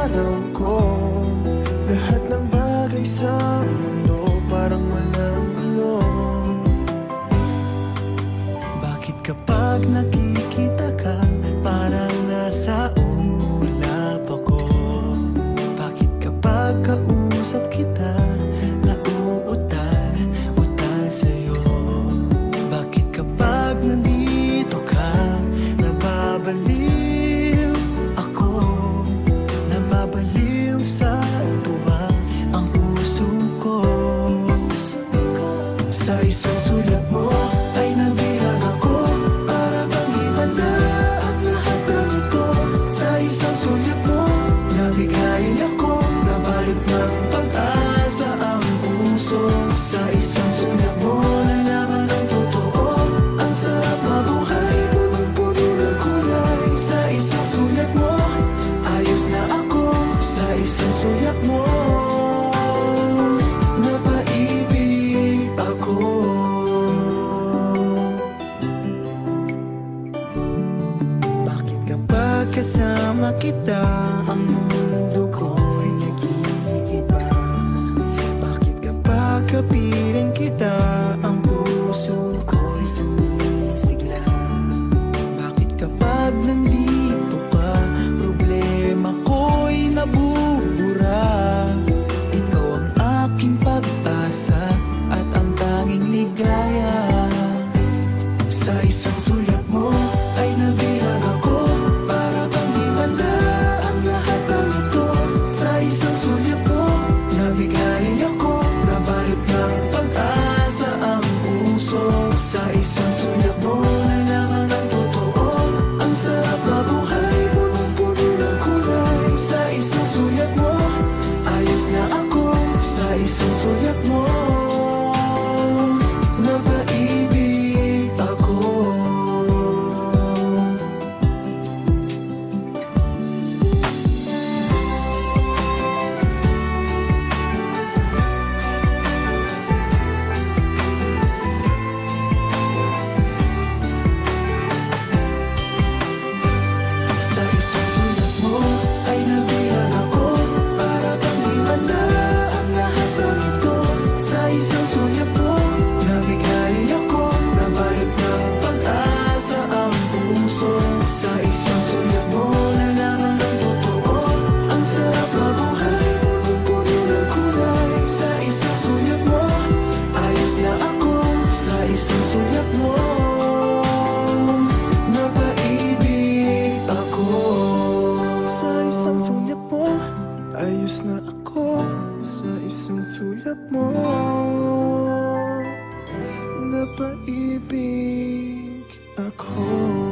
araw ko. Lahat ng bagay sa mundo parang walang gulo. Bakit kapag nakikita ka, parang nasa ulap ako? Bakit kapag kausap kita, nauutal sa'yo? Bakit kapag nandito ka, nababaliw ako? Nababaliw sa tuwa ang puso ko. Sa isang sulat mo ay nabilang ako, para bang himala ang lahat ng ito. Sa isang sulat mo, nabigayin ako, nabalot ng pag-asa ang puso. Sa isang sulat mo, nalaman ng totoo, ang sarap mabuhay, punong-puno ng kulay. Sa isang sulat mo, ayos na ako. Sa isang sulat mo, napaibig ako. Bakit kapag kasama kita, ang mundo ko'y nag-iiba? Bakit kapag kapiling kita, ang puso ko'y sumisigla? Bakit kapag nandito ka, problema ko'y nabubura? Ikaw ang aking pag-asa at ang tanging ligaya. Sa isang sulat mo ay nabilang ako, para bang himala ang lahat ng ito. Sa isang sulat mo, nabigayin ako, nabalot ng pag-asa ang puso. Sa isang sulat mo, nalaman ng totoo, ang sarap mabuhay, punong-puno ng kulay. Sa isang sulat mo, ayos na ako. Sa isang sulat mo, napaibig ako. Sa isang sulat mo ay nabilang ako, para bang himala ang lahat ng ito. Sa isang sulat mo, nabigayin ako, nabalot ng pag-asa ang puso. Sa isang sulat mo, nalaman ng totoo, ang sarap mabuhay, punong-puno ng kulay. Sa isang sulat mo, ayos na ako. Sa isang sulat mo, napaibig ako. Sa isang sulat mo, ayos na ako. Sa isang sulat mo, napaibig ako.